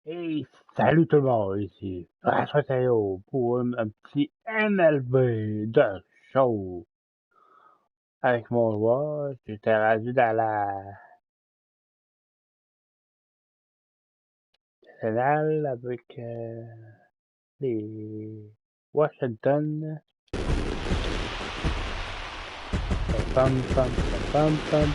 Hey, salut tout le monde, ici François Taillot pour un petit MLB de show. Avec mon joueur, j'étais rendu dans la finale avec les Washington. Pam, pam, pam, pam,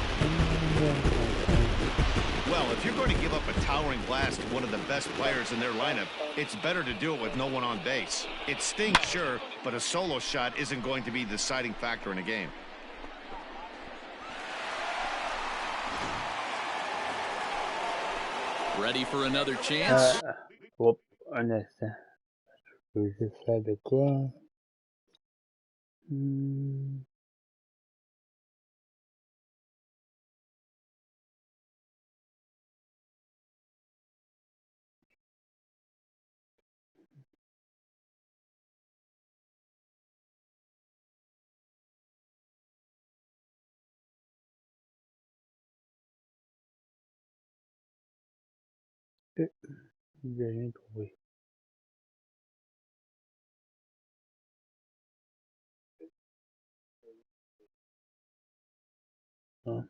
Well, if you're going to give up a towering blast to one of the best players in their lineup, it's better to do it with no one on base. It stinks, sure, but a solo shot isn't going to be the deciding factor in a game. Ready for another chance? Whoop, un instant. Je vais juste faire de quoi? J'ai rien trouvé. Hein?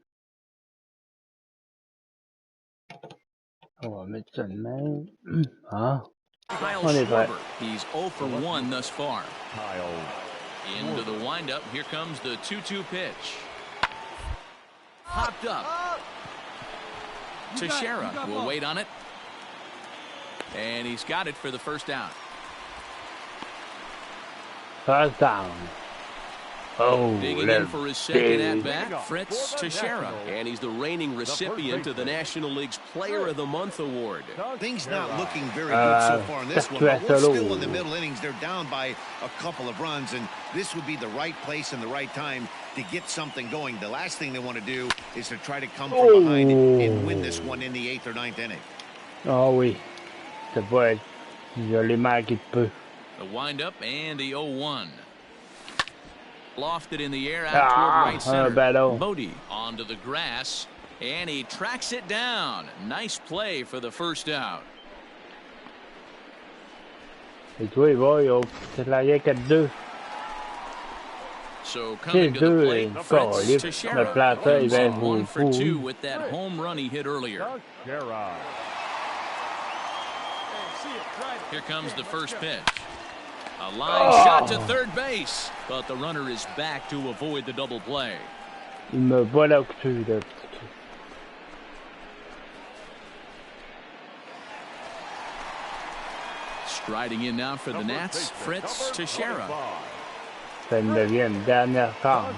On va mettre ça de même. Ah, Kyle on est prêt. Schwarber, he's 0 for 1 thus far. Into the windup, here comes the 2-2 pitch. Popped up. Teixeira will wait on it. And he's got it for the first out. First down. Oh, Digging in for his second at-bat, Fritz Teixeira. And he's the reigning recipient of the National League's Player of the Month award. Things not looking very good so far in this one, but we're still in the middle innings. They're down by a couple of runs, and this would be the right place and the right time to get something going. The last thing they want to do is to try to come from behind and win this one in the 8th or 9th inning. Oh oui, ça va être joliment un petit peu. The windup and the 0-1. Lofted in the air out toward right center. Modi onto the grass, and he tracks it down. Nice play for the first out. Et toi, il va, il a l'arrière 4-2. So coming to the plate, Fritz Teixeira. He's 1 for 2 with that home run he hit earlier. Here comes the first pitch. A line shot to third base, but the runner is back to avoid the double play. Il me voit là dessus, là. Striding in now for the Nats, Fritz Teixeira. Ça me devient une dernière chance.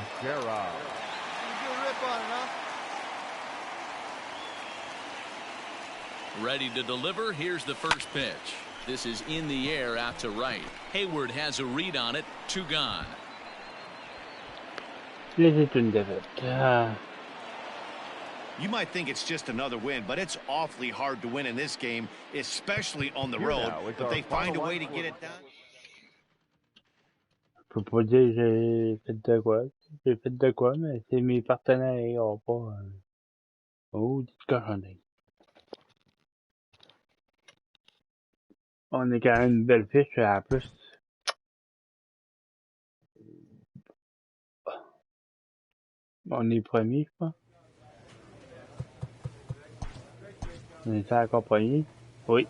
Ready to deliver, here's the first pitch. This is in the air out to right. Hayward has a read on it, 2 gone. C'est une défaite. You might think it's just another win, but it's awfully hard to win in this game, especially on the road. But they find a way to get it done. Je peux pas dire j'ai fait de quoi. J'ai fait de quoi, mais c'est mes partenaires qui n'ont pas. Oh, dites cochonnerie. On est quand même une belle fiche, en plus. On est premier, je pense. On est encore premier. Oui.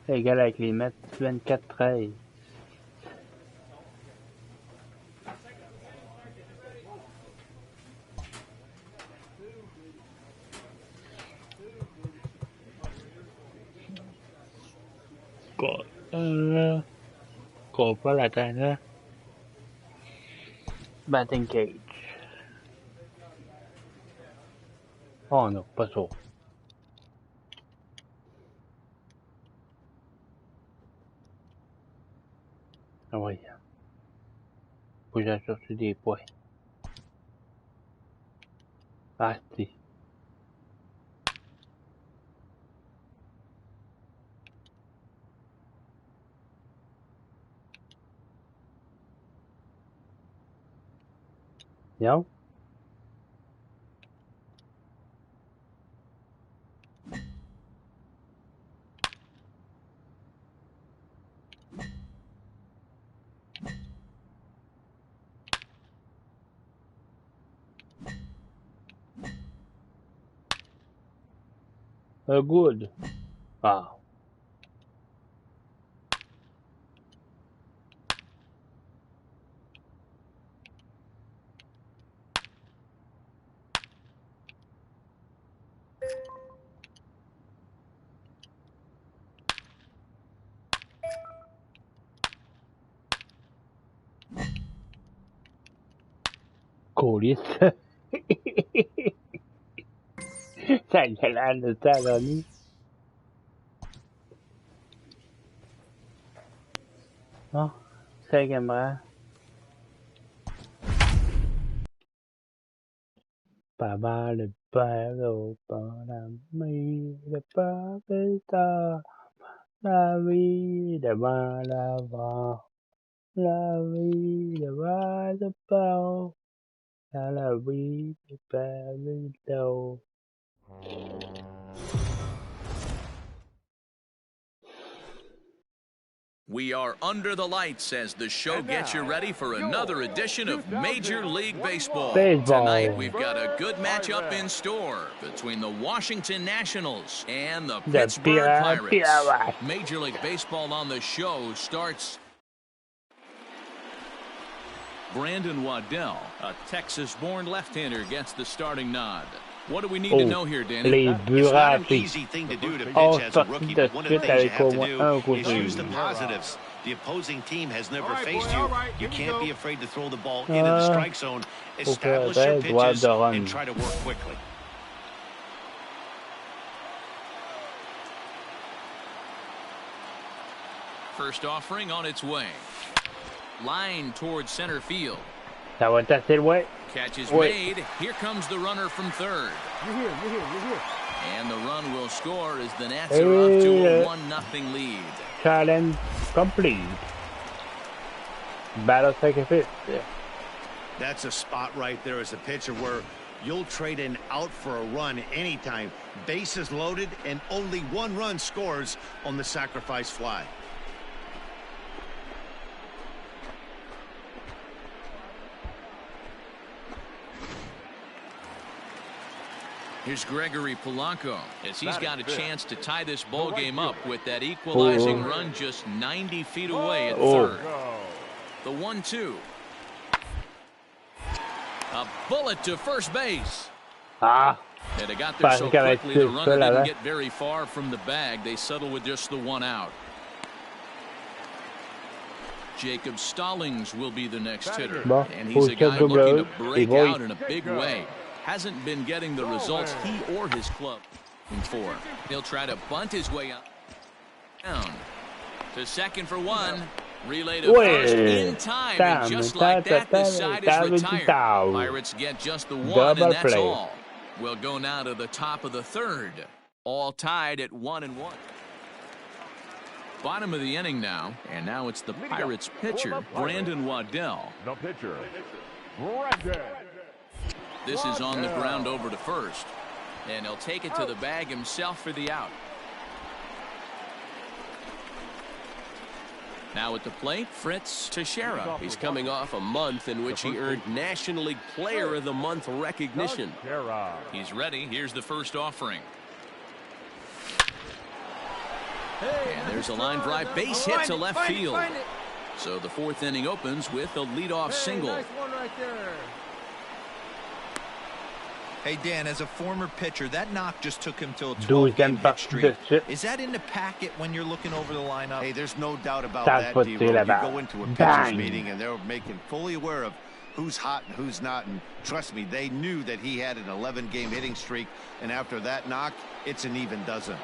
C'est égal avec les Mets 24-13. Comprends la tête, Batting cage. Oh non, pas ça. Ah oui. Faut que j'aille chercher des points. Ah, si. Non? Good. Ah. Colis. Sai che l'hanno stato lì. No? Sai che me? Papà le parlo para mí, le papita, la vida va la va, la vida va la pao, la vida papito. We are under the lights as the show gets you ready for another edition of Major League Baseball. Tonight, we've got a good matchup in store between the Washington Nationals and the Pittsburgh Pirates. Major League Baseball on the show starts. Brandon Waddell, a Texas-born left-hander, gets the starting nod. What do we need to know here, Danny? It's not an easy thing to do to pitch as a rookie, but one of the things you have to do is use the positives. The opposing team has never faced you. You can't be afraid to throw the ball into the strike zone. Establish your pitches and try to work quickly. First offering on its way. Line towards center field. That what that's it, what? Catch is made. Here comes the runner from third. You're here. And the run will score as the Nats are up to a 1-0 lead. Challenge complete. Battle second fifth. Yeah. That's a spot right there as a pitcher where you'll trade an out for a run anytime. Bases loaded and only one run scores on the sacrifice fly. Here's Gregory Polanco as he's got a chance to tie this ball game up with that equalizing run just 90 feet away at third. The 1-2. A bullet to first base. Ah. And it got there so quickly the runner didn't get very far from the bag. They settle with just the one out. Jacob Stallings will be the next hitter. And he's a guy looking to break out in a big way. Hasn't been getting the results he or his club for. He'll try to bunt his way up. Down to second for one. Relay to first in time. And just like that, the side is retired. Pirates get just the one, and that's all. We'll go now to the top of the third. All tied at 1-1. Bottom of the inning now, and now it's the Pirates pitcher, Brandon Waddell. The pitcher, Brandon. This is on the ground over to first, and he'll take it to the bag himself for the out. Now at the plate, Fritz Teixeira. He's coming off a month in which he earned National League Player of the Month recognition. He's ready. Here's the first offering. And there's a line drive base hit to left field. So the fourth inning opens with a leadoff single. Nice one right there. Hey, Dan, as a former pitcher, that knock just took him to a 12-game hit streak. Is that in the packet when you're looking over the lineup? Hey, there's no doubt about that, D-Roll. You go into a pitcher's meeting, and they're making fully aware of who's hot and who's not. And trust me, they knew that he had an 11-game hitting streak. And after that knock, it's an even dozen.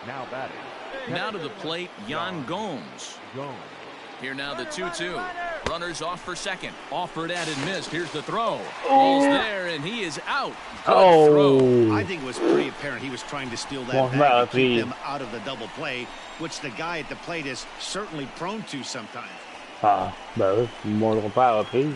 Now batting. Now to the plate, Yan Gomes. Here now the 2-2. Runners off for second. Offered at and missed. Here's the throw. Ball's there, and he is out. Good throw. I think it was pretty apparent he was trying to steal that bag to keep them out of the double play, which the guy at the plate is certainly prone to sometimes.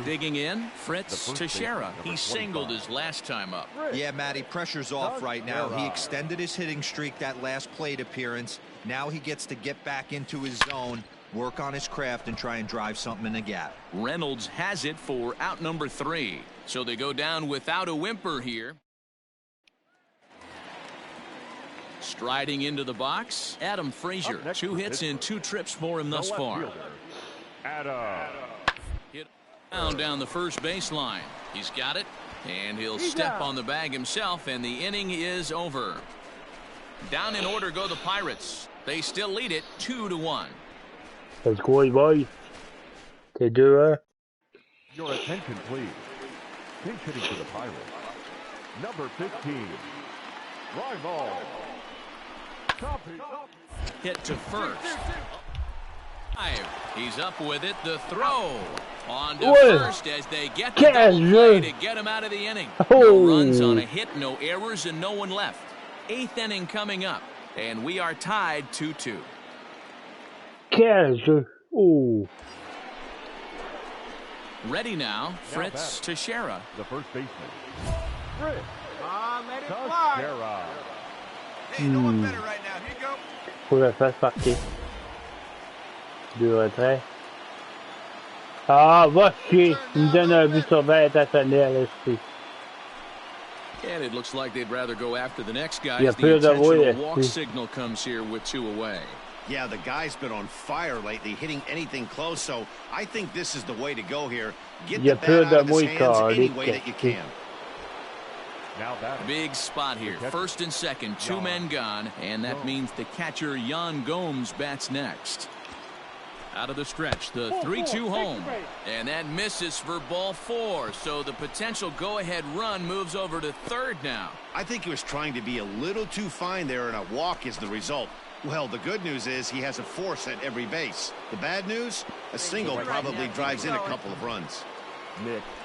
Digging in, Fritz Teixeira. He singled his last time up. Yeah, Matty, pressure's off right now. He extended his hitting streak that last plate appearance. Now he gets to get back into his zone, work on his craft, and try and drive something in the gap. Reynolds has it for out number 3. So they go down without a whimper here. Striding into the box, Adam Frazier. 2 hits in 2 trips for him thus far. Adam. Hit down the first baseline. He's got it, and he'll step on the bag himself, and the inning is over. Down in order go the Pirates. They still lead it 2-1. Let's go, boys. They do it. Your attention, please. Pinch hitting to the Pirates. Number 15. Rival. Hit to first. He's up with it. The throw on to first as they get the double play to get him out of the inning. No runs on a hit, no errors, and no one left. 8th inning coming up, and we are tied 2-2. Oh. Ready now, Fritz Teixeira. The first baseman. Fritz. Let it fly. Hey, no one better right now. Here you go. Pour la face partie. Du retrait. Ah, va chier. Il me donne un but sur 20 intentionnel, l'esprit. And it looks like they'd rather go after the next guy. The intentional walk signal comes here with 2 away. Yeah, the guy's been on fire lately, hitting anything close, so I think this is the way to go here. Get the bat out of his hands any way that you can. Now that big spot here. First and second, 2 men gone, and that means the catcher Yan Gomes bats next. Out of the stretch, the 3-2 home, and that misses for ball 4, so the potential go-ahead run moves over to third now. I think he was trying to be a little too fine there, and a walk is the result. Well, the good news is he has a force at every base. The bad news, a single probably drives in a couple of runs.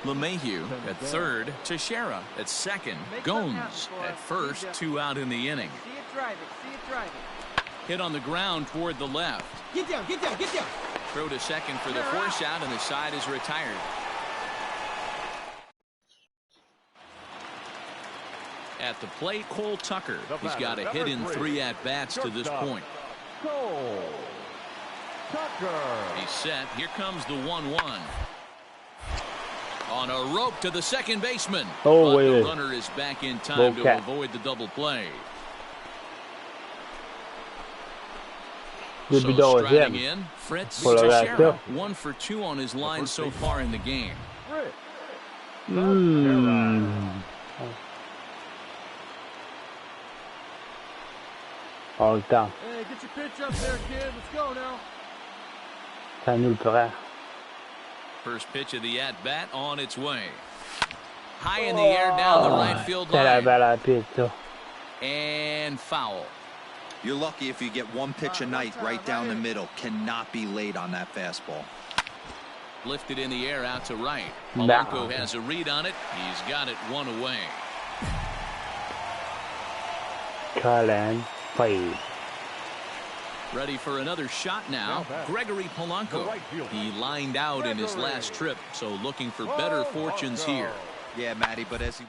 LeMahieu at third, Teixeira at second, Gomes at first, 2 out in the inning. See it driving. Hit on the ground toward the left. Get down. Throw to second for the force out, and the side is retired. At the plate, Cole Tucker. He's got a hit in 3 at-bats to this point. Cole Tucker. He's set. Here comes the 1-1. On a rope to the second baseman. Oh, but the runner is back in time to avoid the double play. So striding in, Fritz Teixeira. 1 for 2 on his line so far in the game. All le temps. Hey, get your pitch up there, kid. Let's go now. Ça nous le prend. First pitch of the at-bat on its way. High in the air down the right field line. And foul. You're lucky if you get 1 pitch a night right down the middle. Cannot be late on that fastball. Lifted in the air out to right. Polanco has a read on it. He's got it 1 away. Colin Fade. Ready for another shot now. Gregory Polanco. He lined out in his last trip, so looking for better fortunes here. Yeah, Matty, but as he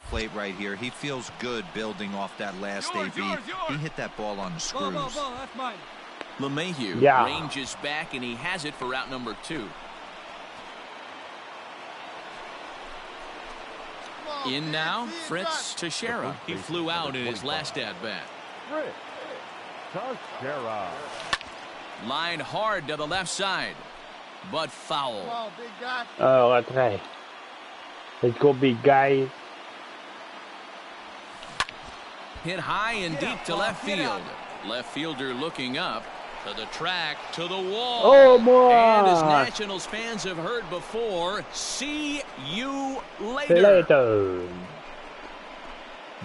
plate right here, he feels good building off that last AB. He hit that ball on the screws. That's mine. LeMahieu ranges back, and he has it for out number 2. In now, Fritz Teixeira. He flew out in his last at-bat. Teixeira. Line hard to the left side, but foul. Oh, retrait. Let's go, big guy. Hit high and deep to left field. Left fielder looking up. To the track, to the wall. Oh, boy. And as Nationals fans have heard before, see you later.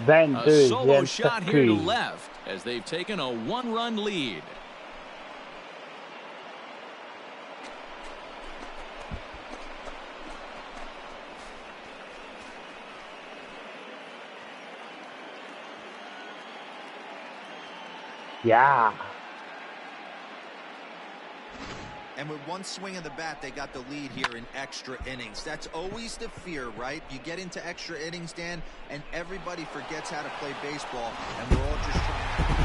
A solo shot here to left as they've taken a 1-run lead. Yeah. And with 1 swing of the bat, they got the lead here in extra innings. That's always the fear, right? You get into extra innings, Dan, and everybody forgets how to play baseball, and we're all just trying.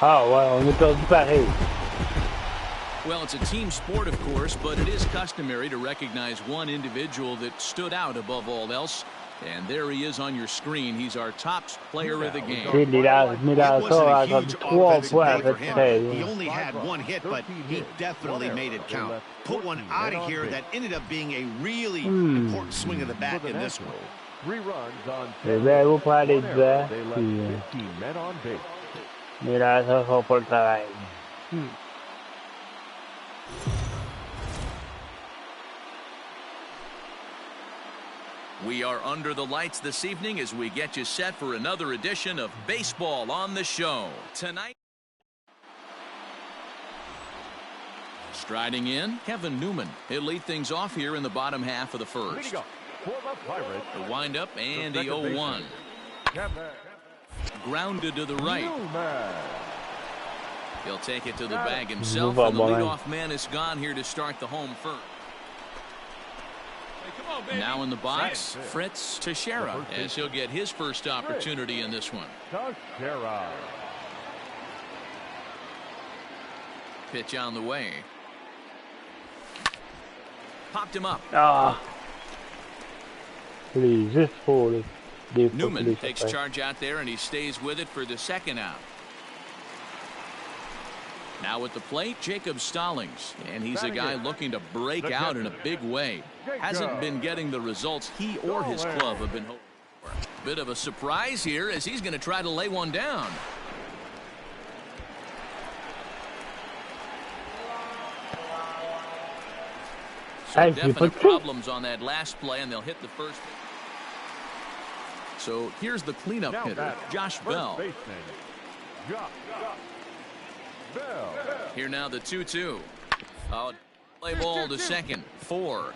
Ah ouais, on est perdu pareil. Well, it's a team sport, of course, but it is customary to recognize one individual that stood out above all else. And there he is on your screen. He's our top player of the game. It wasn't a huge offensive day for him. He only had one hit, but he definitely made it count. Put one out of here that ended up being a really important swing of the bat in this one. 3 runs on. They left 15 men on base. Mira, eso fue por trabajo. We are under the lights this evening as we get you set for another edition of Baseball on the Show. Tonight, striding in, Kevin Newman. He'll lead things off here in the bottom half of the first. The windup and the 0-1. Grounded to the right. He'll take it to the bag himself, and the leadoff man is gone here to start the home first. Now in the box, Fritz Teixeira, as he'll get his first opportunity in this one. Pitch on the way. Popped him up. Please, just hold it. Newman takes charge out there, and he stays with it for the second out. Now at the plate, Jacob Stallings, and he's a guy looking to break out in a big way. Hasn't been getting the results he or his club have been hoping for. Bit of a surprise here as he's going to try to lay one down. Some definite problems on that last play, and they'll hit the first. So here's the cleanup hitter, Josh Bell. Here now the 2-2. Play ball to second. 4.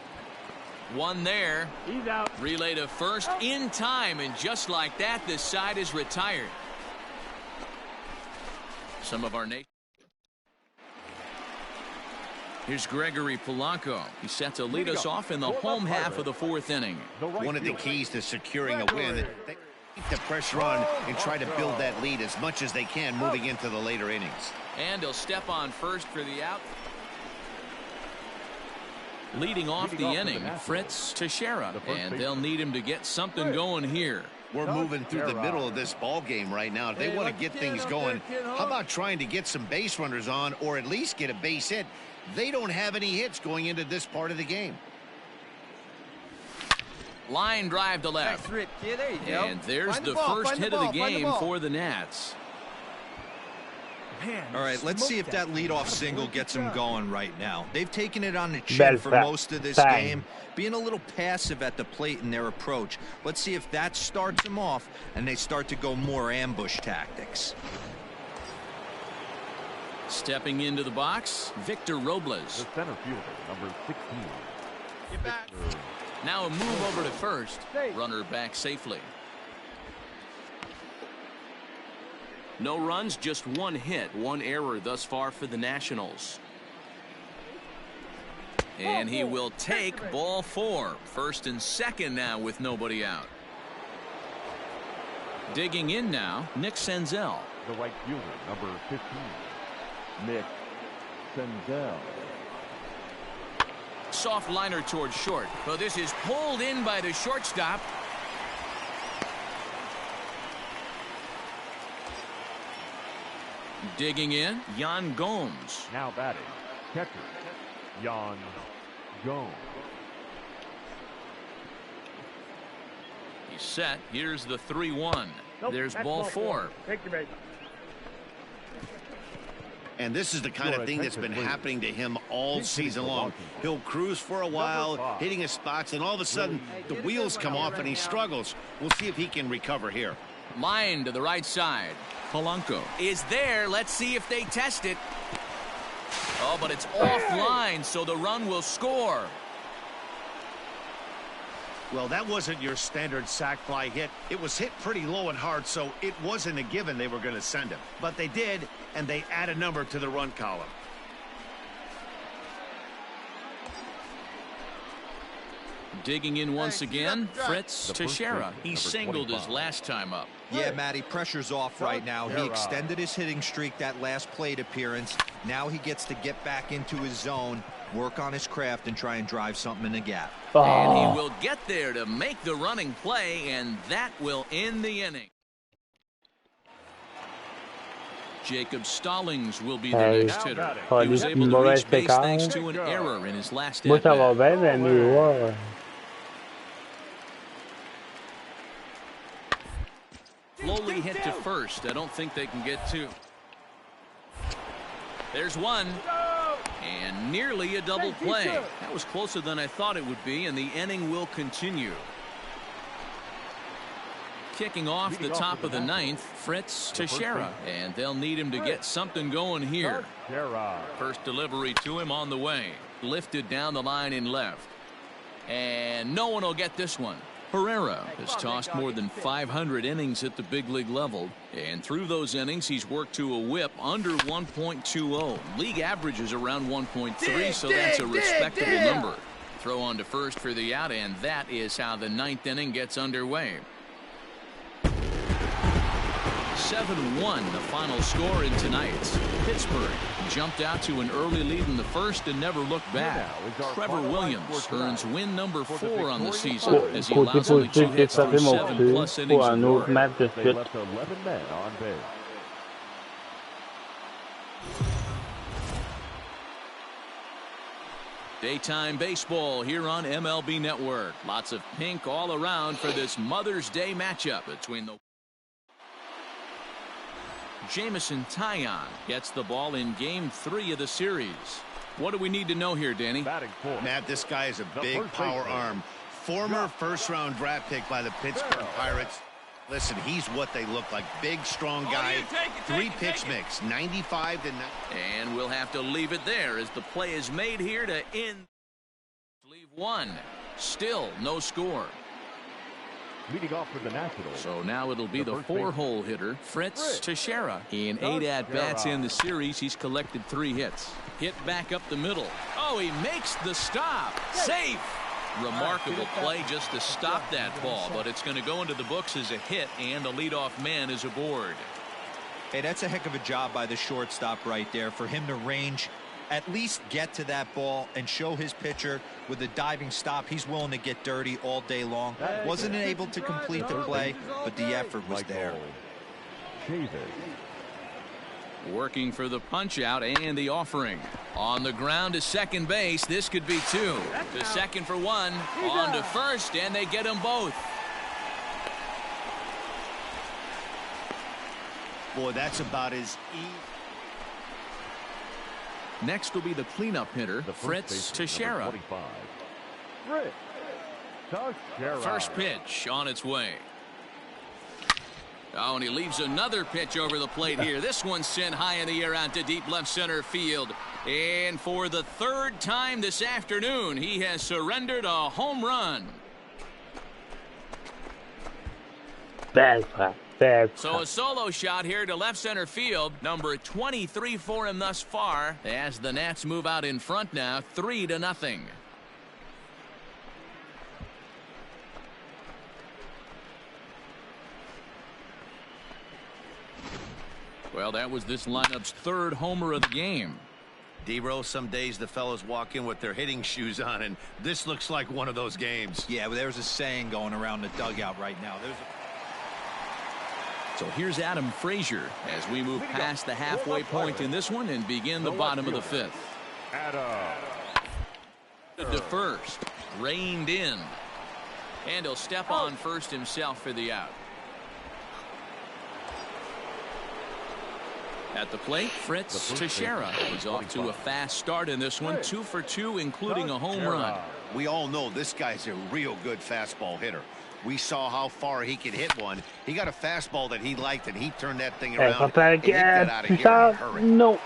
1 there. He's out. Relay to first in time, and just like that, this side is retired. Some of our nation. Here's Gregory Polanco. He's set to lead us off in the home half of the 4th inning. One of the keys to securing a win. They keep the pressure on and try to build that lead as much as they can moving into the later innings. And he'll step on first for the out. Leading off the inning, Fritz Teixeira, and they'll need him to get something going here. We're moving through the middle of this ball game right now. If they want to get things going, how about trying to get some base runners on, or at least get a base hit? They don't have any hits going into this part of the game. Line drive to left. There you go. And there's the first hit of the game for the Nats. All right, let's see if that leadoff single gets them going right now. They've taken it on the chin for most of this game, being a little passive at the plate in their approach. Let's see if that starts them off and they start to go more ambush tactics. Stepping into the box, Victor Robles. The center fielder, number 16. Get back. Now a move over to first. Runner back safely. No runs, just 1 hit, 1 error thus far for the Nationals. And he will take ball 4. First and second now with nobody out. Digging in now, Nick Senzel. The right fielder, number 15. Nick Senzel. Soft liner towards short. Well, this is pulled in by the shortstop. Digging in, Yan Gomes. Now batting, catcher, Yan Gomes. He's set. Here's the 3-1. There's ball 4. Take your base. And this is the kind of thing that's been happening to him all season long. He'll cruise for a while, hitting his spots, and all of a sudden the wheels come off and he struggles. We'll see if he can recover here. Line to the right side. Polanco is there. Let's see if they test it. Oh, but it's offline, so the run will score. Well, that wasn't your standard sac fly hit. It was hit pretty low and hard, so it wasn't a given they were going to send him. But they did, and they add a number to the run column. Digging in once again, Fritz Teixeira. He singled his last time up. Yeah, Matty, pressure's off right now. He extended his hitting streak that last plate appearance. Now he gets to get back into his zone, work on his craft, and try and drive something in the gap. And he will get there to make the running play, and that will end the inning. Jacob Stallings will be the next hitter. He was able to reach base thanks to an error in his last at bat. Slowly hit to first. I don't think they can get two. There's one. And nearly a double play. That was closer than I thought it would be, and the inning will continue. Kicking off the top of the ninth, Fritz Teixeira, and they'll need him to get something going here. First delivery to him on the way. Lifted down the line in left. And no one will get this one. Herrera has tossed more than 500 innings at the big league level, and through those innings he's worked to a whip under 1.20. League average is around 1.3, so that's a respectable number. Throw on to first for the out, and that is how the ninth inning gets underway. 7-1 the final score in tonight's. Pittsburgh jumped out to an early lead in the first and never looked back. Trevor Williams earns win number 4 on the season as he allows only 2 hits through 7+ innings of work. They left 11 men on base. Daytime baseball here on MLB Network. Lots of pink all around for this Mother's Day matchup between the Jameson Taillon gets the ball in game 3 of the series. What do we need to know here, Danny? Matt, this guy is a big power arm. Former first-round draft pick by the Pittsburgh Pirates. Listen, he's what they look like. Big, strong guy. 3-pitch mix, 95 to 90. And we'll have to leave it there as the play is made here to end. Leave one. Still no score. Leading off for the Nationals. So now it'll be the 4-hole hitter, Fritz Teixeira. In 8 at-bats in the series, he's collected 3 hits. Hit back up the middle. Oh, he makes the stop. Safe. Remarkable play just to stop that ball, but it's going to go into the books as a hit, and the leadoff man is aboard. Hey, that's a heck of a job by the shortstop right there for him to range, at least get to that ball and show his pitcher with a diving stop. He's willing to get dirty all day long. Wasn't able to complete the play, but the effort was there. Working for the punch out and the offering. On the ground to second base. This could be 2. To second for 1. On to first, and they get them both. Boy, that's about as easy. Next will be the cleanup hitter, Fritz Teixeira. First pitch on its way. Oh, and he leaves another pitch over the plate here. This one's sent high in the air out to deep left center field. And for the 3rd time this afternoon, he has surrendered a home run. So a solo shot here to left center field. Number 23 for him thus far as the Nats move out in front now 3-0. Well, that was this lineup's 3rd homer of the game. D-Rose, some days the fellows walk in with their hitting shoes on, and this looks like one of those games. Yeah, well, there's a saying going around the dugout right now. So here's Adam Frazier as we move past the halfway point in this one and begin the bottom of the 5th. To first, reined in. And he'll step on first himself for the out. At the plate, Fritz Teixeira. He's off to a fast start in this one. 2 for 2, including a home run. We all know this guy's a real good fastball hitter. We saw how far he could hit one. He got a fastball that he liked, and he turned that thing around. And hit that out of here in a hurry. No.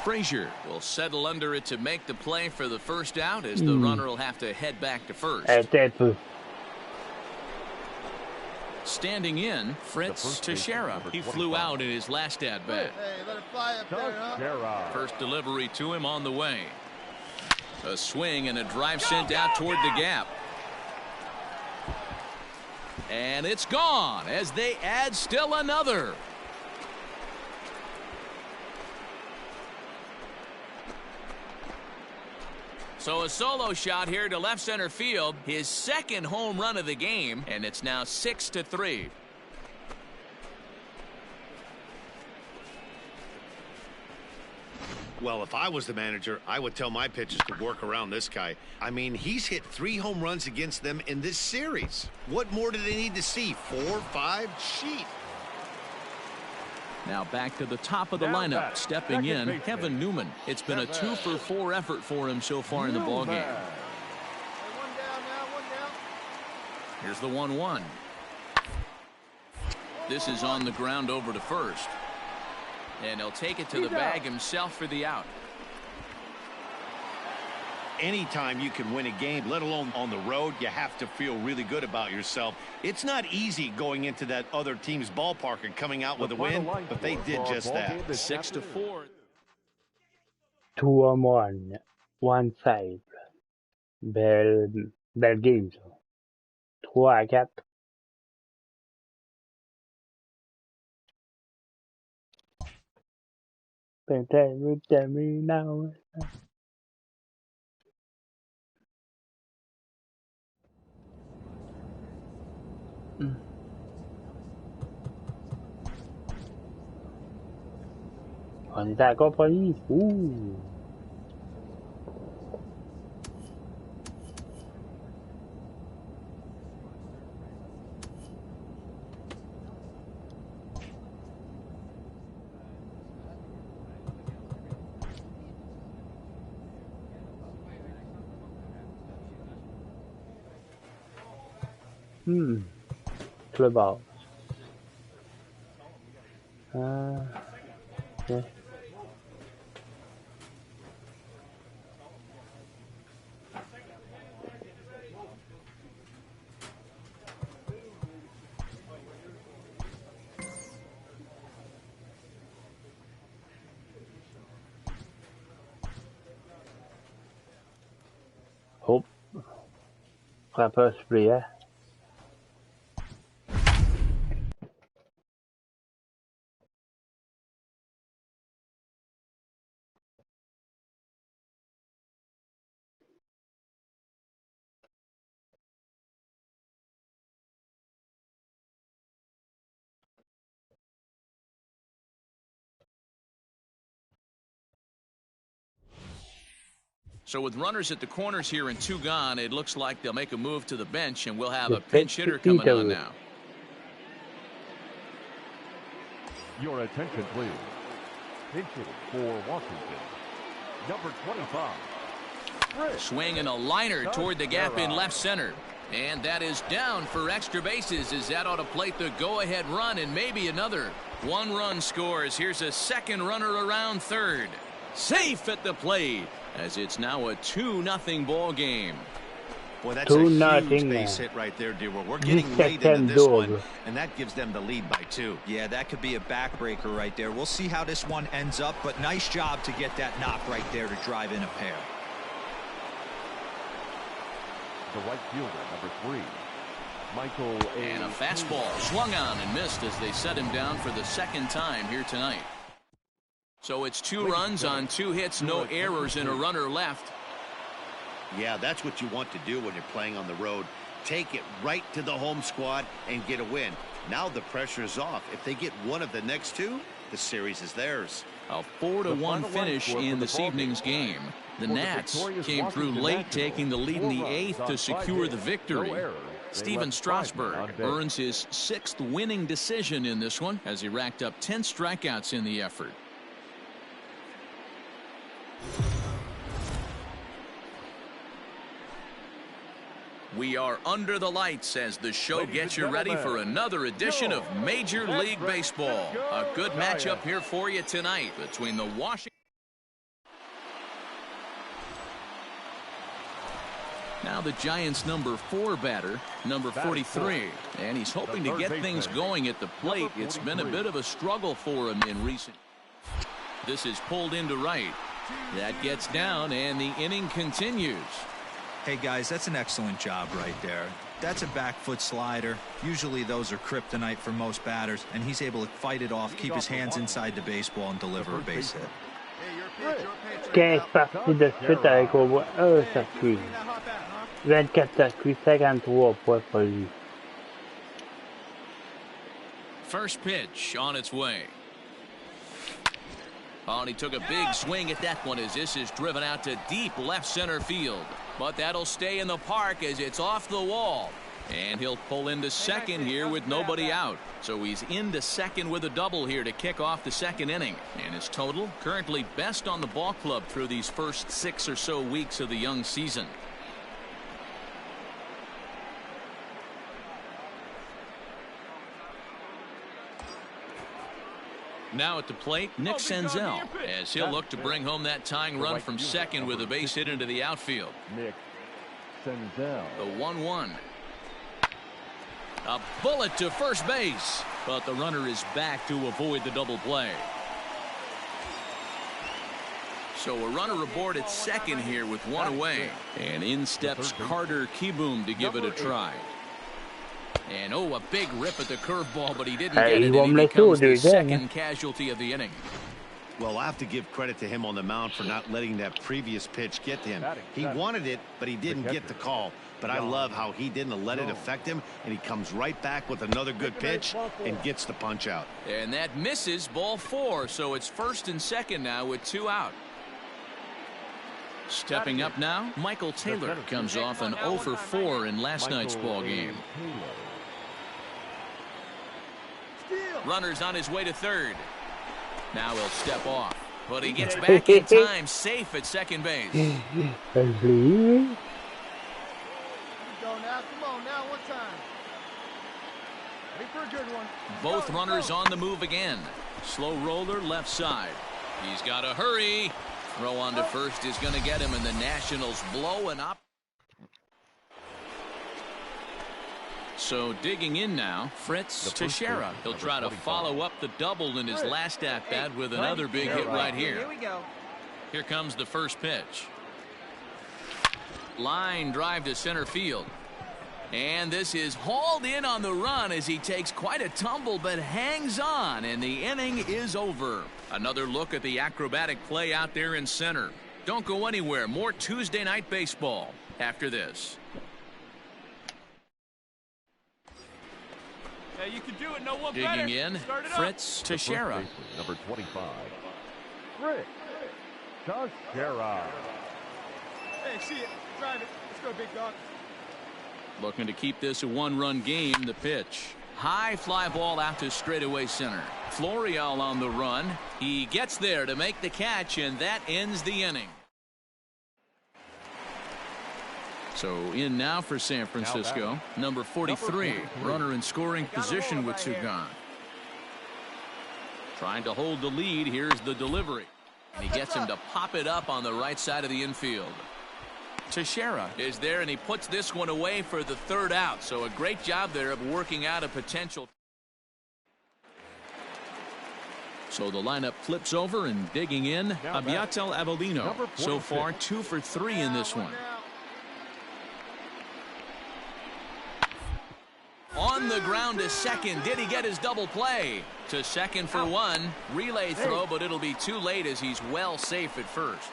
Frazier will settle under it to make the play for the first out as the runner will have to head back to first. Standing in, Fritz Teixeira. He flew out in his last at-bat. First delivery to him on the way. A swing and a drive sent out toward the gap. And it's gone as they add still another. So a solo shot here to left center field, his second home run of the game, and it's now 6-3. Well, if I was the manager, I would tell my pitchers to work around this guy. I mean, he's hit 3 home runs against them in this series. What more do they need to see? 4, 5? Sheet. Now back to the top of the lineup, stepping in, Kevin Newman. It's been a 2-for-4 effort for him so far in the ballgame. Here's the 1-1. This is on the ground over to first. And he'll take it to the bag himself for the out. Anytime you can win a game, let alone on the road, you have to feel really good about yourself. It's not easy going into that other team's ballpark and coming out with a win, but they did just that. 6-4. 2-1, one save. Belle game, ça. 3-4. Now. On est à la compagnie. Ouh. Clubhouse. Okay. Hope. Frappeur suppléant. So with runners at the corners here and 2 gone, it looks like they'll make a move to the bench, and we'll have a pinch hitter coming on now. Your attention, please. Pinch hitter for Washington, number 25. Swing and a liner toward the gap in left center. And that is down for extra bases as that ought to plate the go-ahead run and maybe another. 1 run scores. Here's a second runner around third. Safe at the plate, as it's now a 2-0 ball game. Boy, that's a huge base hit right there, Dewar. We're getting late into this one, and that gives them the lead by 2. Yeah, that could be a backbreaker right there. We'll see how this one ends up, but nice job to get that knock right there to drive in a pair. The right fielder, number 3, Michael A. And a fastball swung on and missed as they set him down for the second time here tonight. So it's 2 runs on 2 hits, no errors, and a runner left. Yeah, that's what you want to do when you're playing on the road. Take it right to the home squad and get a win. Now the pressure is off. If they get one of the next 2, the series is theirs. A 4-1 finish in this evening's game. The Nats came through late, taking the lead in the 8th to secure the victory. Steven Strasburg earns his 6th winning decision in this one as he racked up 10 strikeouts in the effort. We are under the lights as the show gets you ready for another edition of Major League Baseball. A good matchup here for you tonight between the Washington. Now the Giants' number 4 batter, number 43, and he's hoping to get things going at the plate. It's been a bit of a struggle for him in recent. This is pulled into right. That gets down, and the inning continues. Hey, guys, that's an excellent job right there. That's a back foot slider. Usually those are kryptonite for most batters, and he's able to fight it off, keep his hands inside the baseball, and deliver a base hit. 15 parties de suite avec au moins un circuit. 24 circuits, 53 points pour lui. First pitch on its way. Oh, and he took a big swing at that one as this is driven out to deep left center field. But that'll stay in the park as it's off the wall. And he'll pull into second here with nobody out. So he's into second with a double here to kick off the second inning. And his total currently best on the ball club through these first 6 or so weeks of the young season. Now at the plate, Nick Senzel, as he'll look to bring home that tying run from second with a base hit into the outfield. Nick Senzel. The 1-1. A bullet to first base, but the runner is back to avoid the double play. So a runner aboard at second here with one away. And in steps Carter Kieboom to give it a try. And oh, a big rip at the curveball, but he didn't get it, and he becomes the second casualty of the inning. Well, I have to give credit to him on the mound for not letting that previous pitch get to him. He wanted it, but he didn't get the call. But I love how he didn't let it affect him, and he comes right back with another good pitch and gets the punch out. And that misses, ball 4, so it's first and second now with 2 out. Stepping up now, Michael Taylor comes off an 0 for 4 in last night's ball game. Runner's on his way to third. Now he'll step off, but he gets back in time, safe at second base. Both runners on the move again. Slow roller left side. He's got to hurry. Throw on to first is going to get him, and the Nationals blowing up. So digging in now, Fritz Teixeira. He'll try to follow up the double in his last at-bat with another big hit right here. Here we go. Here comes the first pitch. Line drive to center field. And this is hauled in on the run as he takes quite a tumble but hangs on, and the inning is over. Another look at the acrobatic play out there in center. Don't go anywhere. More Tuesday Night Baseball after this. Yeah, you can do it. No one Digging better. in, Fritz Teixeira. Number 25, Fritz Teixeira. Hey, see it. Drive it. Let's go, big dog. Looking to keep this a one-run game. The pitch. High fly ball out to straightaway center. Florial on the run. He gets there to make the catch, and that ends the inning. So in now for San Francisco, number 43, runner in scoring position with 2 gone. Trying to hold the lead. Here's the delivery. And he gets him to pop it up on the right side of the infield. Teixeira is there, and he puts this one away for the 3rd out. So a great job there of working out a potential. So the lineup flips over, and digging in, Abiatel Avellino. So far 2 for 3 in this one. On the ground to second. Did he get his double play? To second for 1. Relay throw, but it'll be too late as he's well safe at first.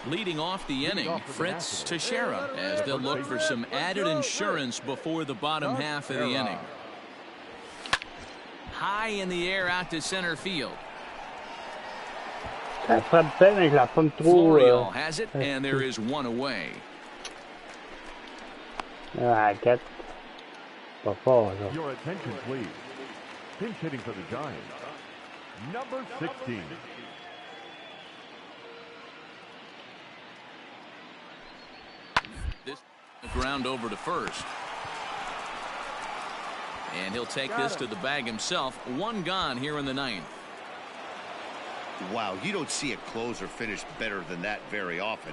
Leading off the inning, Fritz Teixeira, as they'll look for some added insurance before the bottom half of the inning. High in the air out to center field. Florial has it, and there is 1 away. Your attention, please. Pinch hitting for the Giants, number 16. This ground over to first. And he'll take this to the bag himself. 1 gone here in the 9th. Wow, you don't see a closer finish better than that very often.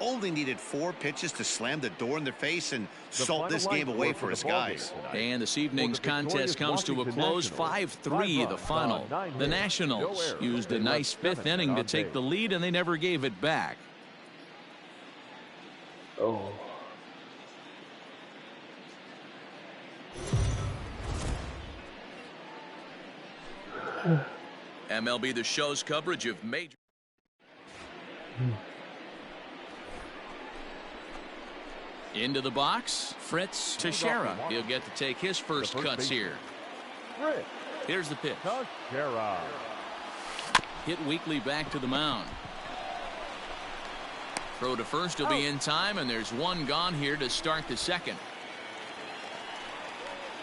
Only needed 4 pitches to slam the door in their face and salt this game away for his guys. And this evening's contest comes to a close. 5-3 the final. The Nationals used a nice 5th inning to take the lead, and they never gave it back. Oh. MLB The Show's coverage of major. Into the box, Fritz Teixeira. He'll get to take his first cuts here. Here's the pitch. Hit weakly back to the mound. Throw to first will be in time, and there's one gone here to start the second.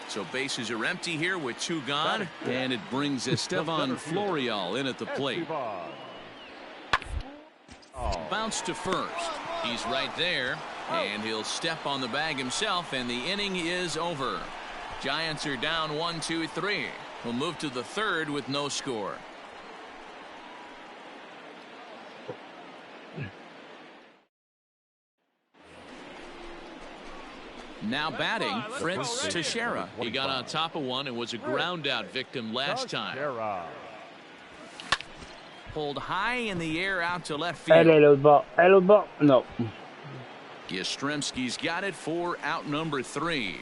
So bases are empty here with two gone, and it brings Estevan Florial in at the plate. Bounce to first. He's right there, and he'll step on the bag himself, and the inning is over. Giants are down 1-2-3. We'll move to the third with no score. Now batting, Fritz Teixeira. He got on top of one and was a ground out victim last time. Pulled high in the air out to left field. No. Yastrzemski's got it for out number 3.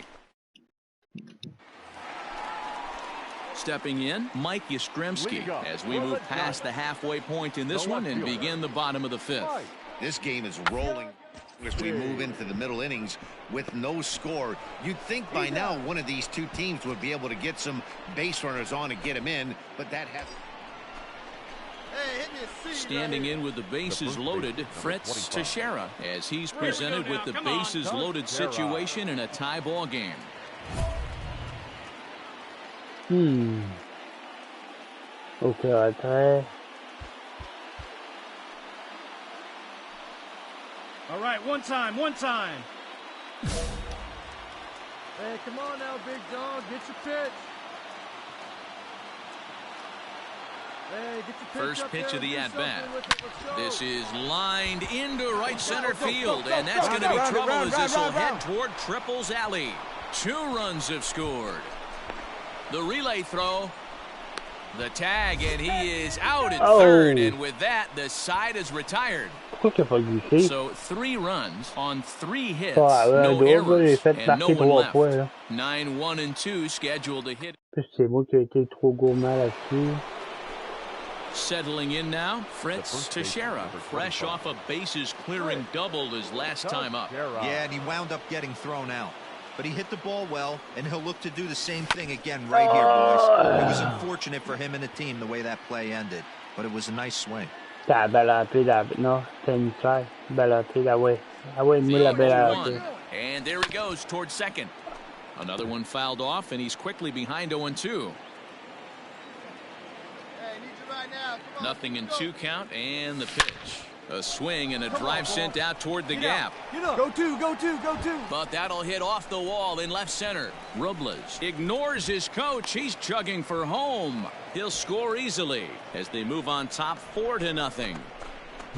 Stepping in, Mike Yastrzemski, as we move past the halfway point in this one and begin the bottom of the 5th. This game is rolling as we move into the middle innings with no score. You'd think by now one of these two teams would be able to get some base runners on and get them in, but that has. Standing in with the bases loaded, Fritz Teixeira, as he's presented with the bases loaded situation in a tie ball game. Okay, All right, one time. Hey, come on now, big dog. Get your pitch. Hey, get your pitch. First pitch of the at-bat. This is lined into right center field, and that's going to be trouble as this will head toward Triple's alley. 2 runs have scored. The relay throw. The tag, and he is out at third, and with that, the side is retired. So 3 runs on 3 hits, no errors, and no one left. 9-1-2 scheduled to hit. Settling in now, Fritz Teixeira, fresh off a bases clearing double his last time up. Yeah, and he wound up getting thrown out. But he hit the ball well, and he'll look to do the same thing again right here, boys. It was unfortunate for him and the team the way that play ended, but it was a nice swing. And there he goes towards second. Another one fouled off, and he's quickly behind 0-2. Nothing in 2 count, and the pitch. A swing and a drive sent out toward the gap. Go two. But that'll hit off the wall in left center. Robles ignores his coach. He's chugging for home. He'll score easily as they move on top 4-0.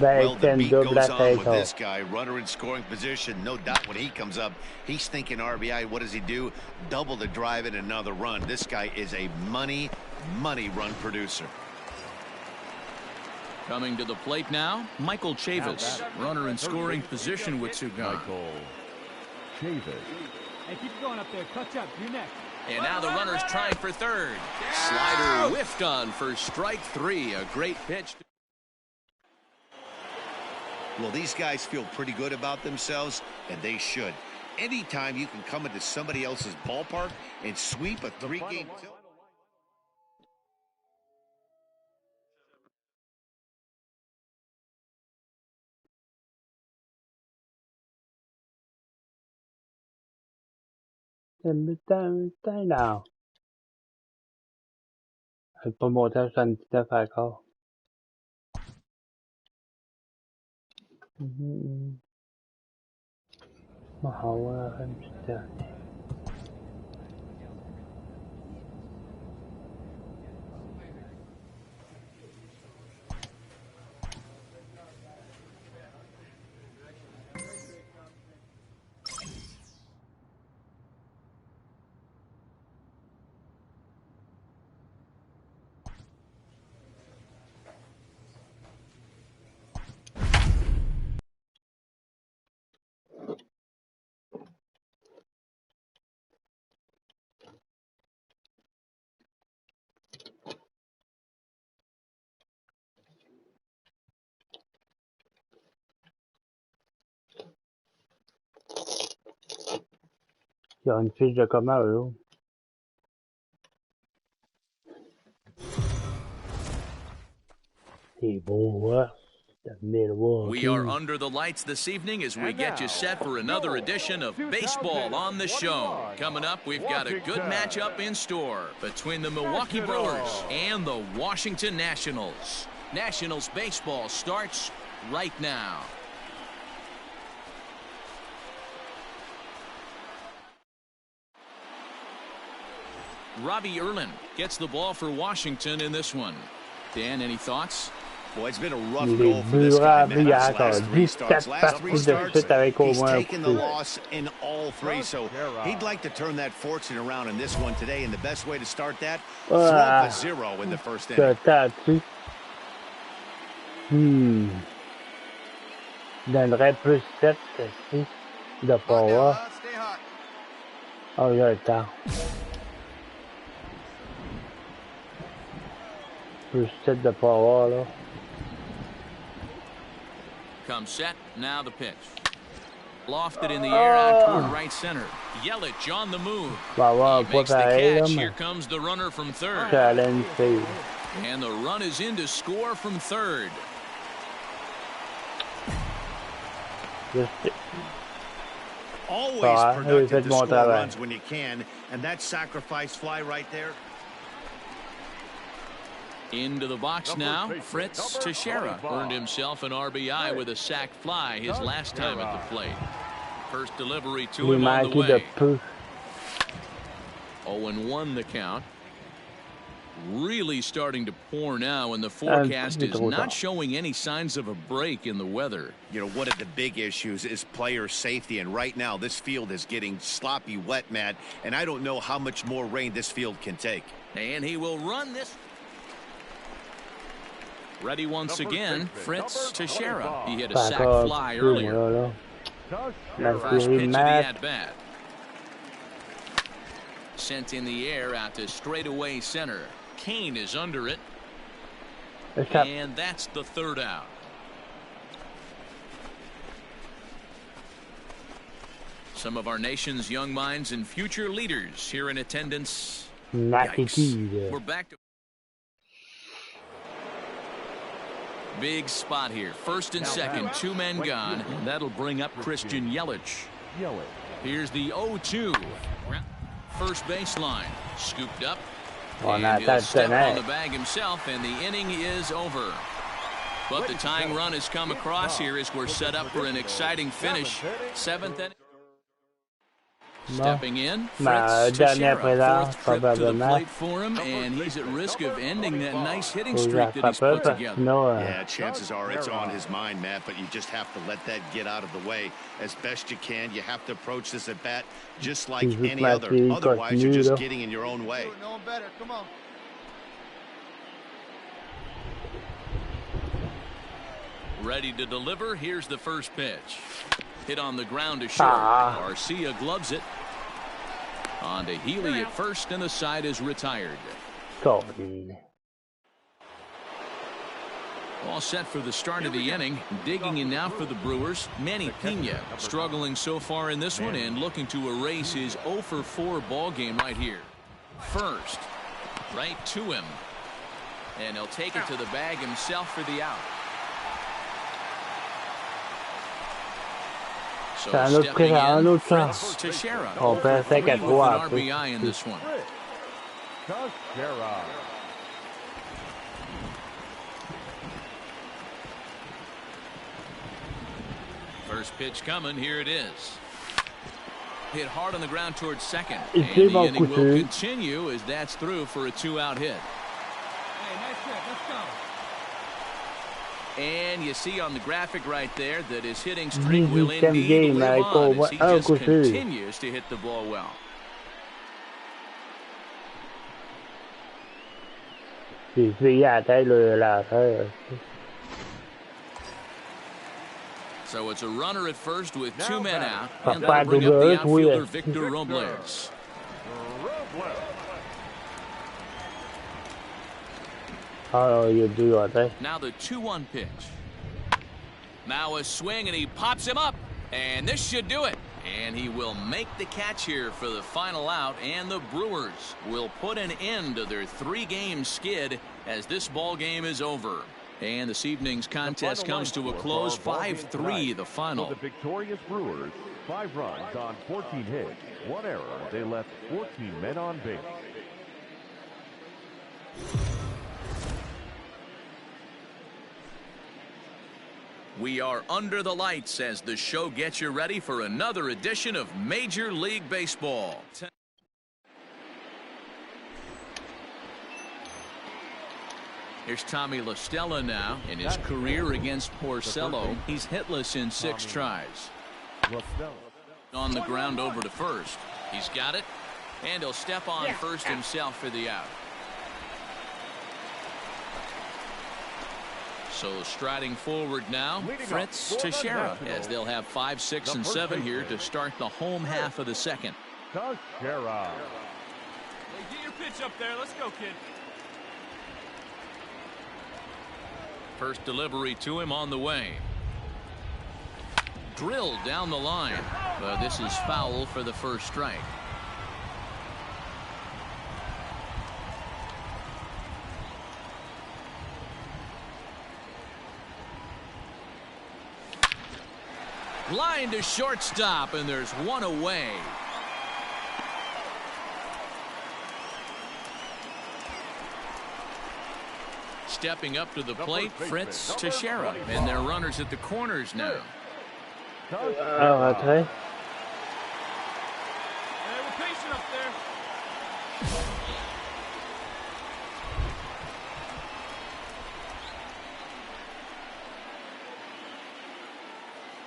Well, the beat goes on with this guy. Runner in scoring position. No doubt when he comes up, he's thinking RBI. What does he do? Double the drive and another run. This guy is a money run producer. Coming to the plate now, Michael Chavis, runner in scoring position with 2 gone. Hey, keep going up there. Touch up. You're next. And now the runner's trying for third. Slider whiffed on for strike 3. A great pitch. Well, these guys feel pretty good about themselves, and they should. Anytime you can come into somebody else's ballpark and sweep a 3-game tilt. now. Elle peut monter à 79 encore.好啊，很值得。Il y a une fiche de comment, là. C'est beau, hein? We are under the lights this evening as we get you set for another edition of Baseball on the Show. Coming up, we've got a good matchup in store between the Milwaukee Brewers and the Washington Nationals. Nationals baseball starts right now. Robbie Erlin gets the ball for Washington in this one. Dan, any thoughts? Boy, it's been a rough goal for this guy, man. Last three starts, he's taken the loss in all three, so he'd like to turn that fortune around in this one today, and the best way to start that, throw up a 0 in the first inning. Donnerait plus 7 ici de power. Oh, il y a le temps. Plus 7 de power, là. Comes set, now the pitch. Lofted in the air out toward right center. Yelich on the move. He makes the catch. Here comes the runner from third. And the run is in to score from third. Always productive to score runs when you can, and that sacrifice fly right there. Into the box now, Fritz Teixeira earned himself an RBI with a sac fly his last time at the plate. First delivery to him on the way. 0-1 the count. Really starting to pour now, and the forecast is not showing any signs of a break in the weather. You know, one of the big issues is player safety, and right now this field is getting sloppy wet, Matt, and I don't know how much more rain this field can take. And he will run this. Ready once again, Fritz Teixeira. He hit a sac fly earlier. First pitch of the at-bat. Sent in the air out to straightaway center. Kane is under it. And that's the third out. Some of our nation's young minds and future leaders here in attendance. Yikes. We're back to big spot here. First and second, 2 men gone. That'll bring up Christian Yelich. Here's the 0-2. First baseline. Scooped up. And he'll step on the bag himself, and the inning is over. But the tying run has come across here as we're set up for an exciting finish. 7th inning. Stepping in, Fritz Teixeira, 4th trip to the plate for him, and he's at risk of ending that nice hitting streak that he's put together. Yeah, chances are it's on his mind, Matt, but you just have to let that get out of the way as best you can. You have to approach this at bat just like any other. Otherwise, you're just getting in your own way. No one better. Come on. Ready to deliver. Here's the first pitch. Hit on the ground to short. Garcia gloves it. On to Healy at first, and the side is retired. All set for the start of the inning. Digging in now for the Brewers, Manny Pena, struggling so far in this one and looking to erase his 0-for-4 ball game right here. First, right to him. And he'll take it to the bag himself for the out. So stepping in, Fritz Teixeira. With an RBI in this one. First pitch coming. Here it is. Hit hard on the ground towards second. And the inning will continue as that's through for a 2-out hit. Hey, nice hit. Let's go. And you see on the graphic right there that his hitting streak will indeed live on as he just continues to hit the ball well. So it's a runner at first with 2 men out, and that'll bring up the outfielder Victor Robles. Now the 2-1 pitch. Now a swing, and he pops him up. And this should do it. And he will make the catch here for the final out, and the Brewers will put an end to their 3-game skid as this ball game is over. And this evening's contest comes to a close, 5-3 the final. For the victorious Brewers, 5 runs on 14 hits, 1 error. They left 14 men on base. We are under the lights as the show gets you ready for another edition of Major League Baseball. Here's Tommy La Stella now. In his career against Porcello, he's hitless in 6 tries. On the ground over to first. He's got it, and he'll step on first himself for the out. So striding forward now, Fritz Teixeira, as they'll have 5, 6, and 7 here to start the home half of the second. Teixeira. Hey, get your pitch up there. Let's go, kid. First delivery to him on the way. Drilled down the line. This is foul for the first strike. Line to shortstop, and there's 1 away. Stepping up to the plate, Fritz Teixeira, and their runners at the corners now. Okay. Hey, we're patient up there.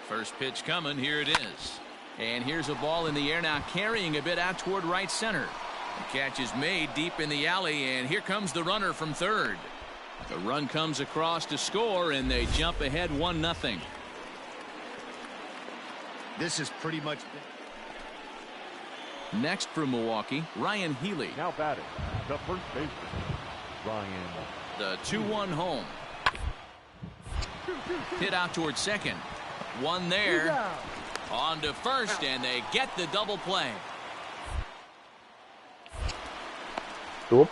First pitch coming. Here it is. And here's a ball in the air now, carrying a bit out toward right center. The catch is made deep in the alley, and here comes the runner from third. The run comes across to score, and they jump ahead 1-0. This is pretty much. Next for Milwaukee, Ryan Healy. Now batting, the first baseman, Ryan. The 2-1 home. Hit out toward second. One there. On to first, and they get the double play. Oups.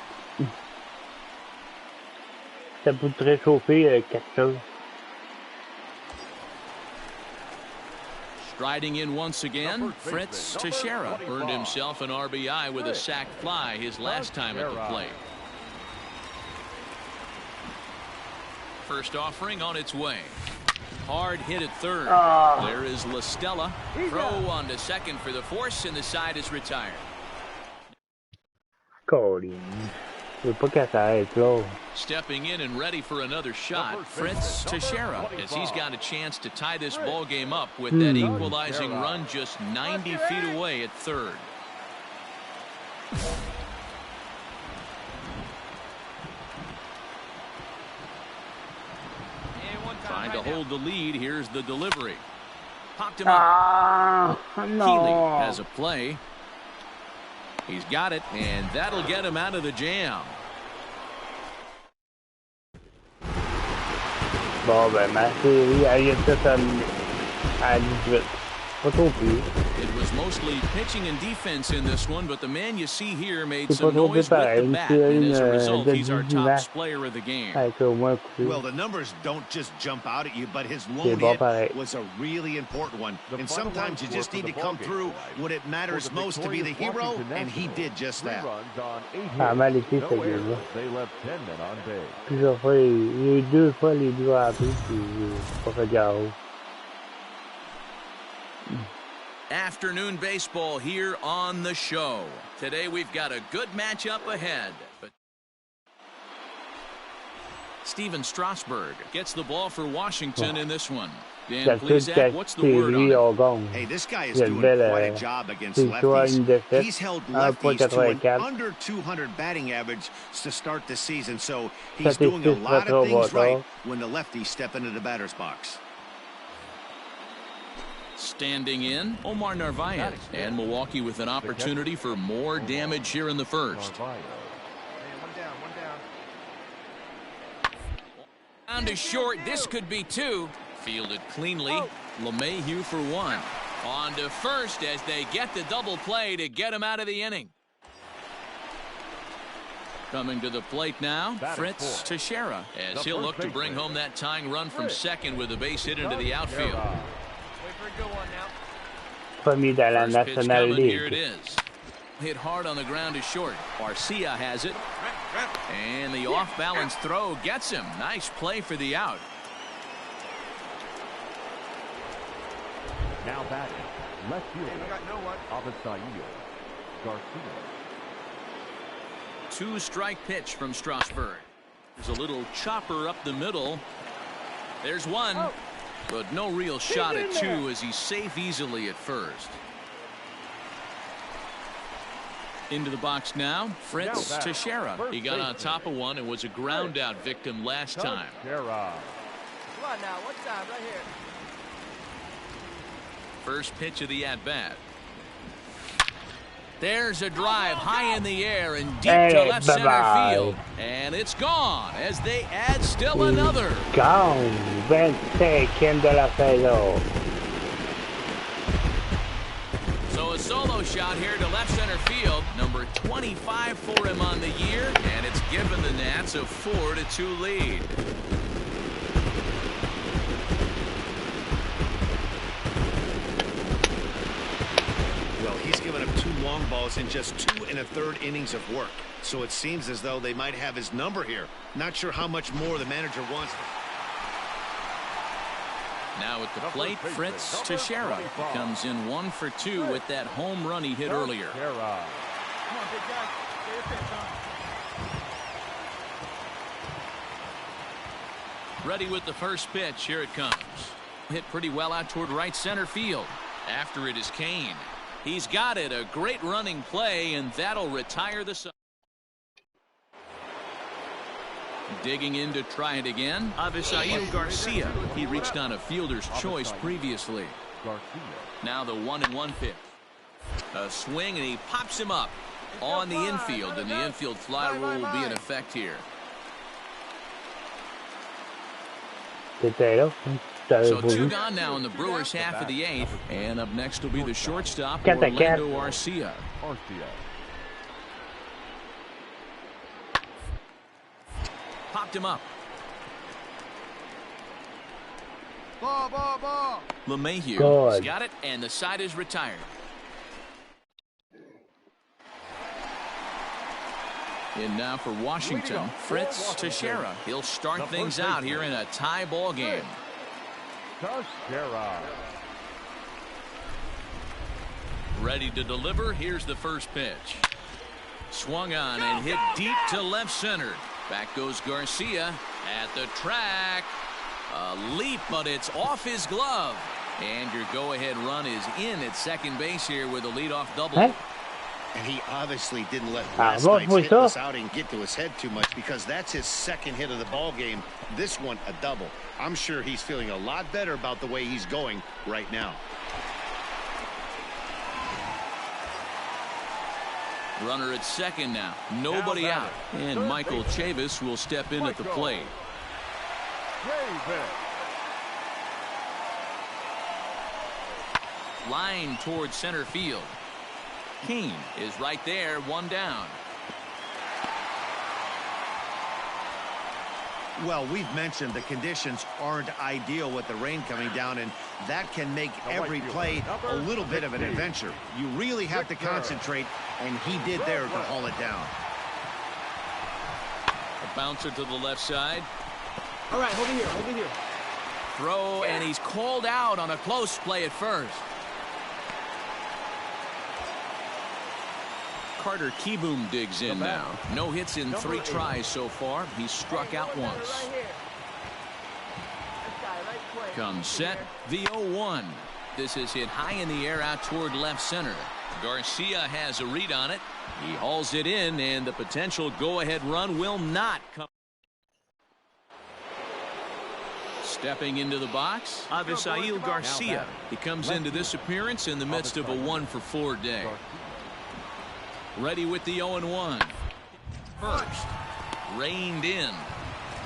Ça peut te réchauffer quelque chose. Striding in once again, Fritz Teixeira earned himself an RBI with a sac fly his last time at the plate. First offering on its way. Hard hit at third. There is La Stella. Throw on to second for the force, and the side is retired. Colin. Je veux pas qu'elle s'arrête là. Stepping in and ready for another shot, Fritz Teixeira, as he's got a chance to tie this ball game up with that equalizing run just 90 feet away at third. Trying to hold the lead. Here's the delivery. Popped him up. No. Healy has a play. He's got it, and that'll get him out of the jam. Bon, ben, ma série, elle est toute à 18. Pas trop plus. It was mostly pitching and defense in this one, but the man you see here made C'est some pas trop noise with the pareil. bat, C'est and as a une result, de he's our 18 top ans. player of the game. Avec au moins coupé. Well, the numbers don't just jump out at you, but his C'est lone bon hit pareil. was a really important one. And sometimes you just need to come through when it matters most to be the hero, and he did just that. Ça a mal été, cette game-là. They left 10 men on base. Plusieurs fois, il y a eu 2 fois les deux à puis j'ai pas fait garo. Afternoon baseball here on the show. Today we've got a good matchup ahead. But Steven Strasburg gets the ball for Washington in this one. Dan, please, Zach, what's the word on it? Hey, this guy is doing quite a job against lefties. He's held lefties to an under 200 batting average to start the season, so he's doing a lot of things right when the lefties step into the batter's box. Standing in, Omar Narvaez, and Milwaukee with an opportunity for more damage here in the first. One down, one down. Down to short, this could be 2. Fielded cleanly. LeMahieu for one. On to first as they get the double play to get him out of the inning. Coming to the plate now, Fritz Teixeira, as he'll look to bring home that tying run from second with a base hit into the outfield. Wait for a good one now. Premier de la First pitch National coming, here it League. is. Hit hard on the ground is short. Garcia has it. And the off-balance throw gets him. Nice play for the out. Now batting, left fielder, abonnez, Garcia. Two-strike pitch from Strasburg. There's a little chopper up the middle. There's one, but no real shot at two as he's safe easily at first. Into the box now, Fritz Teixeira. He got on top of one and was a ground-out victim last time. Come on now, one time right here. First pitch of the at-bat. There's a drive high in the air and deep to left center field. And it's gone as they add still another. Gone. 22nd de la saison. So a solo shot here to left center field. Number 25 for him on the year. And it's given the Nats a 4-2 lead. He's given up 2 long balls in just 2 1/3 innings of work. So it seems as though they might have his number here. Not sure how much more the manager wants. Now at the plate, Fritz Teixeira comes in 1 for 2 with that home run he hit earlier. Come on, big guy. Stay your pitch, huh? Ready with the first pitch. Here it comes. Hit pretty well out toward right center field. After it is Kane. He's got it. A great running play, and that'll retire the side. Digging in to try it again. Avisail Garcia. He reached on a fielder's choice previously. Now the 1-1 pitch. A swing, and he pops him up on the infield, and the infield fly rule will be in effect here. So 2 gone now in the Brewers' half of the 8th, and up next will be the shortstop, Orlando Arcia. Popped him up. Ball. LeMahieu has got it, and the side is retired. And now for Washington, Fritz Teixeira. He'll start things out here in a tie ball game. Ready to deliver. Here's the first pitch. Swung on and hit deep to left center. Back goes Garcia at the track. A leap, but it's off his glove. And your go-ahead run is in at second base here with a leadoff double. Huh? And he obviously didn't let last night's hitless outing get to his head too much, because that's his second hit of the ball game. This one a double. I'm sure he's feeling a lot better about the way he's going right now. Runner at second now. Nobody out. And Michael Chavis will step in at the plate. Line towards center field. Kane is right there, 1 down. Well, we've mentioned the conditions aren't ideal with the rain coming down, and that can make every play a little bit of an adventure. You really have to concentrate, and he did there to haul it down. A bouncer to the left side. All right, over here. Throw, and he's called out on a close play at first. Carter Kieboom digs in now. No hits in 3 tries so far. He's struck out once. Comes set, the 0-1. This is hit high in the air out toward left center. Garcia has a read on it. He hauls it in, and the potential go-ahead run will not come. Stepping into the box, Avisail Garcia. He comes into this appearance in the midst of a 1-for-4 day. Ready with the 0-1. First, reined in.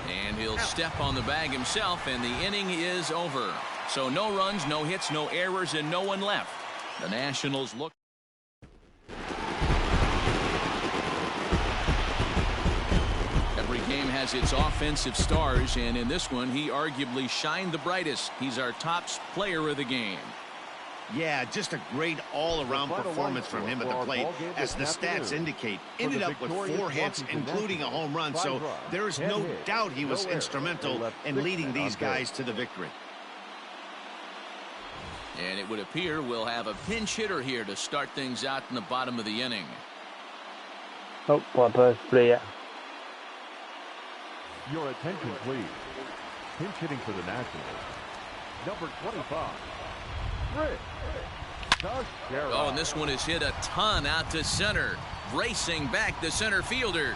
And he'll step on the bag himself, and the inning is over. So no runs, no hits, no errors, and no one left. The Nationals look. Every game has its offensive stars, and in this one, he arguably shined the brightest. He's our top player of the game. Yeah, just a great all-around performance from him at the plate. As the stats indicate, ended up with 4 hits, including a home run. So there is no doubt he was instrumental in leading these guys to the victory. And it would appear we'll have a pinch hitter here to start things out in the bottom of the inning. Oh, proper player. Your attention, please. Pinch hitting for the Nationals. Number 25. Oh, and this one is hit a ton out to center. Racing back the center fielder.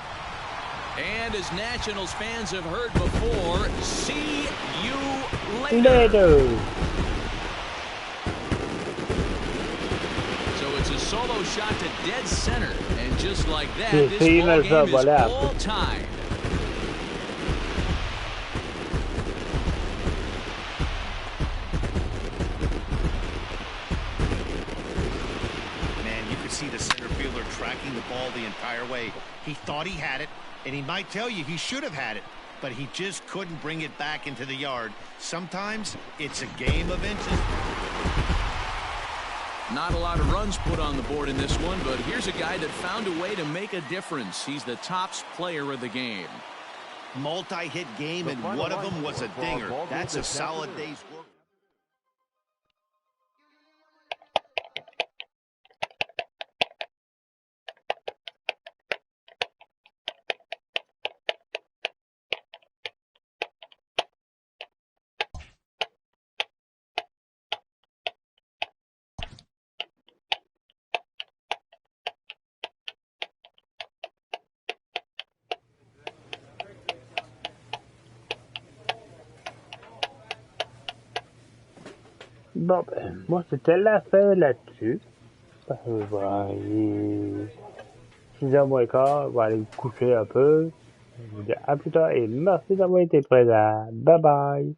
And as Nationals fans have heard before, see you later. So it's a solo shot to dead center. And just like that, this ball game is all tied. See the center fielder tracking the ball the entire way. He thought he had it, and he might tell you he should have had it, but he just couldn't bring it back into the yard. Sometimes it's a game of inches. Not a lot of runs put on the board in this one, but here's a guy that found a way to make a difference. He's the tops player of the game. Multi-hit game, and one of them was a dinger. That's a solid day's work. Bon, ben, moi c'était la fin là-dessus. Voilà, il est 6h moins quart, on va aller me coucher un peu. Je vous dis à plus tard et merci d'avoir été présent. Bye bye!